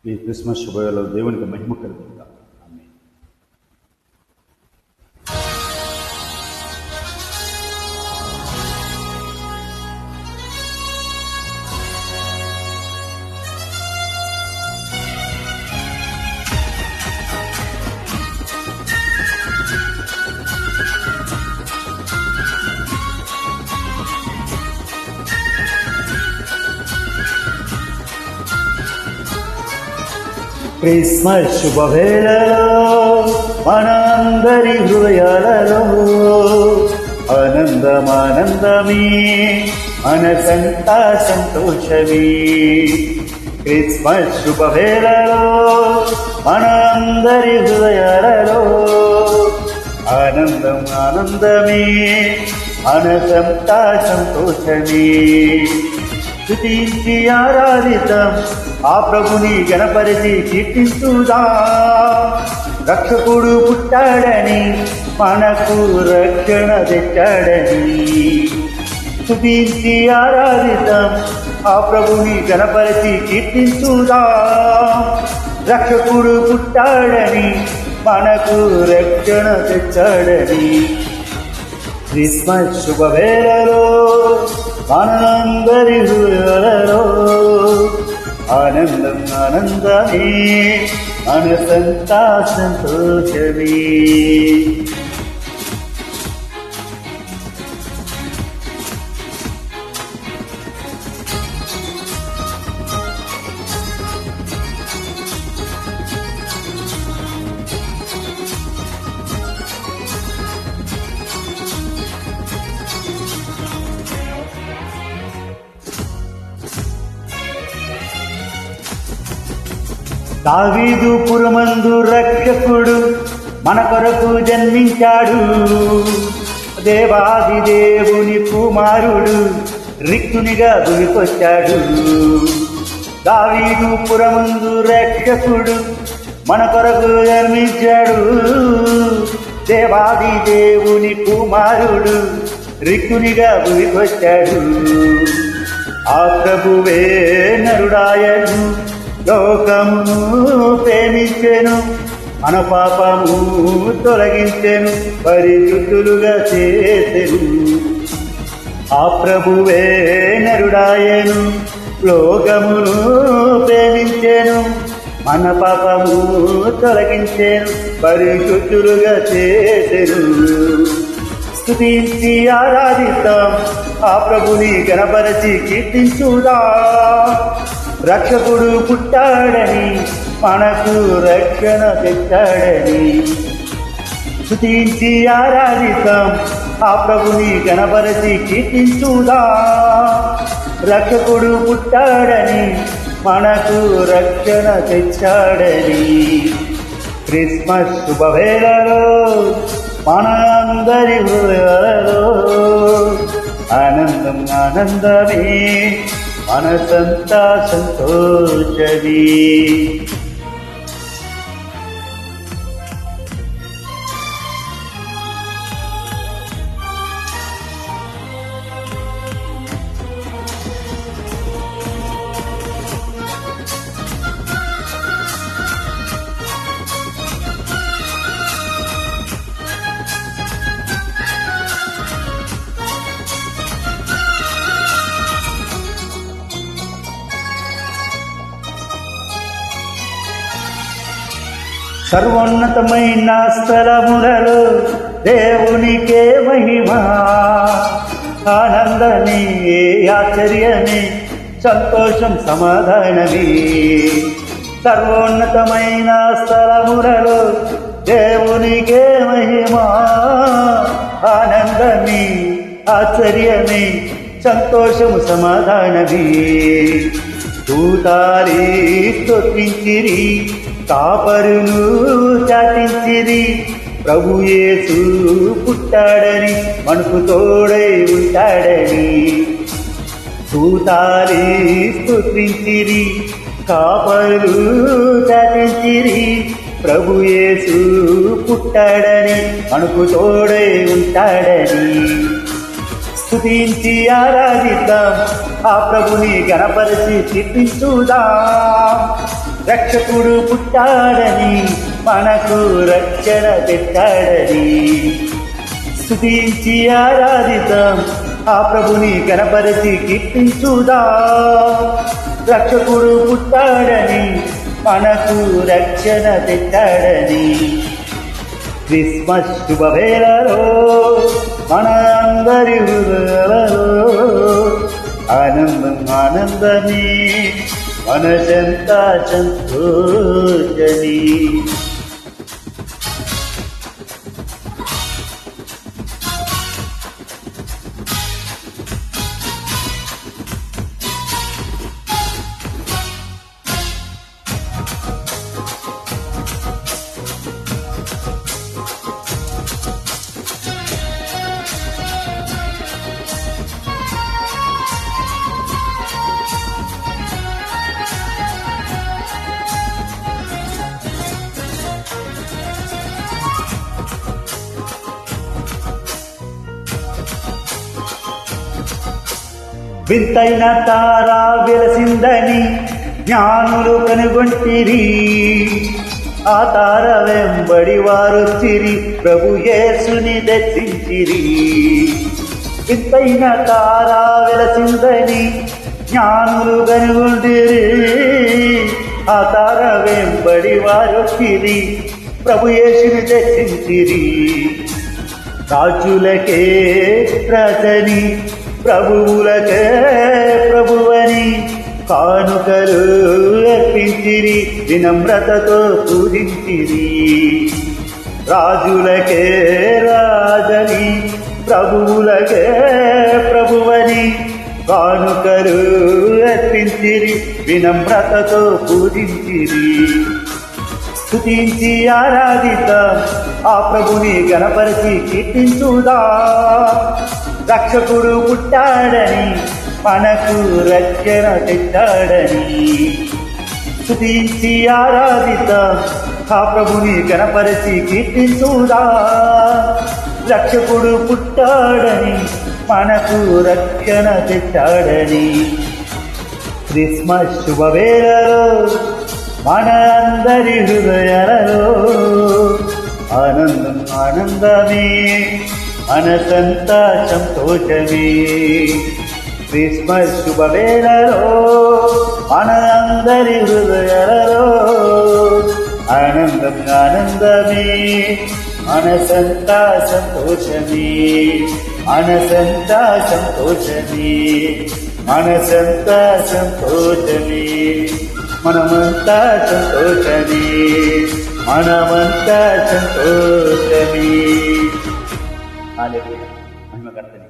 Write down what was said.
ఈ క్రిస్మస్ శుభవేళలో దేవునికి మహిమ కలుగుతుందా. ఆమేన్. క్రిస్మస్ శుభవేళలో మనందరి హృదయాలలో ఆనందమానందమే, మనసంతా సంతోషమే. క్రిస్మస్ శుభవేళలో మనందరి హృదయాలలో ఆనందం ఆనందమే, మనసంతా సంతోషమే. స్తుతించి ఆరాధిద్దాం, ఆ ప్రభుని గణపరిచి కీర్తించుదా. రక్షకుడు పుట్టాడని, మనకు రక్షణ తెచ్చాడని. స్తుతించి ఆరాధిద్దాం, ఆ ప్రభుని గణపరిచి కీర్తించుదా. రక్షకుడు పుట్టాడని, మనకు రక్షణ తెచ్చాడని. క్రిస్మస్ శుభవేళలో మనందరి హృదయాలలో ఆనందం ఆనందమే, మనసంతా సంతోషమే. దావీదు పురమందు రక్షకుడు మన కొరకు జన్మించాడు. దేవాది దేవుని కుమారుడు రిక్తునిగా దునికొచ్చాడు. దావీదు పురమందు రక్షకుడు మన కొరకు జన్మించాడు. దేవాది దేవుని కుమారుడు రిక్తునిగా దునికొచ్చాడు. ఆ ప్రభువే నరుడాయను, లోకమును ప్రేమించెను, మన పాపము తొలగించెను, పరిశుద్ధులుగా చేసెను. ఆ ప్రభువే నరుడాయను, లోకమును ప్రేమించెను, మన పాపము తొలగించెను, పరిశుద్ధులుగా చేసెను. స్తుతించి ఆరాధిద్దాం, ఆ ప్రభుని గణపరచి కీర్తించుదా. రక్షకుడు పుట్టాడని, మనకు రక్షణ తెచ్చాడని. స్తుతించి ఆరాధిద్దాం, ఆ ప్రభుని గణపరచి కీర్తించుదా. రక్షకుడు పుట్టాడని, మనకు రక్షణ తెచ్చాడని. క్రిస్మస్ శుభవేళలో మనందరి హృదయాలలో ఆనందం ఆనందమే, మనసంతా సంతోషమే. సర్వోన్నతమైన స్థలములలో దేవునికే మహిమా. ఆనందమే, ఆశ్చర్యమే, సంతోషం సమాధానమే. సర్వోన్నతమైన స్థలములలో దేవునికే మహిమా. ఆనందమే, ఆశ్చర్యమే, సంతోషము సమాధానమే. దూతాలి స్తుతించిరి, కాపరులు చాటించిరి, ప్రభు యేసు పుట్టాడని, మనకు తోడై ఉంటాడని. దూతాలి స్తుతించిరి, కాపరులు చాటించిరి, ప్రభు యేసు పుట్టాడని, మనకు తోడై ఉంటాడని. స్తుతించి ఆరాధిద్దాం, ఆ ప్రభుని గణపరిచి కీర్తించుదాం. రక్షకుడు పుట్టాడని మనకు రక్షణ పెట్టాడని స్తుతించి ఆరాధిద్దాం, ఆ ప్రభుని కనపరిచి కీర్తించుదా. రక్షకుడు పుట్టాడని మనకు రక్షణ పెట్టాడని క్రిస్మస్ శుభవేళలో మన అందరి హృదయాలలో ఆనందం ఆనందమే మనసంతా సంతోషని. వింతైన తారా వెలసిందని జ్ఞానులు కనుగొంటిరి, ఆ తార వెంబడి వారొచ్చిరి, ప్రభు యేసుని దర్శించిరి. వింతైన తారా వెలసిందని జ్ఞానులు కనుగొంటిరి, ఆ తార వెంబడి వారొచ్చిరి, ప్రభు యేసుని దర్శించిరి. రాజులకే రాజని ప్రభువులకే ప్రభువని కానుకలు అర్పించిరి, వినమ్రతతో పూజించిరి. రాజులకే రాజని ప్రభువులకే ప్రభువని కానుకలు అర్పించిరి, వినమ్రతతో పూజించిరి. స్తుతించి ఆరాధిద్దాం, ఆ ప్రభుని గణపరిచి కీర్తించుదా. రక్షకుడు పుట్టాడని మనకు రక్షణ తెచ్చాడని స్తుతించి ఆరాధిద్దాం, ఆ ప్రభుని గణపరిచి కీర్తించుదా. రక్షకుడు పుట్టాడని మనకు రక్షణ తెచ్చాడని క్రిస్మస్ శుభవేళలో మన అందరి హృదయాలలో ఆనందం ఆనందమే మనసంతా సంతోషమే. క్రిస్మస్ శుభవేళలో మన అందరి హృదయాలలో ఆనందం ఆనందమే మనసంతా సంతోషమే. మనసంతా సంతోషమే, మనసంతా సంతోషమే, మనమంతా సంతోషమే, మనమంతా సంతోషమే. హల్లెలూయా. మహిమ కర్తని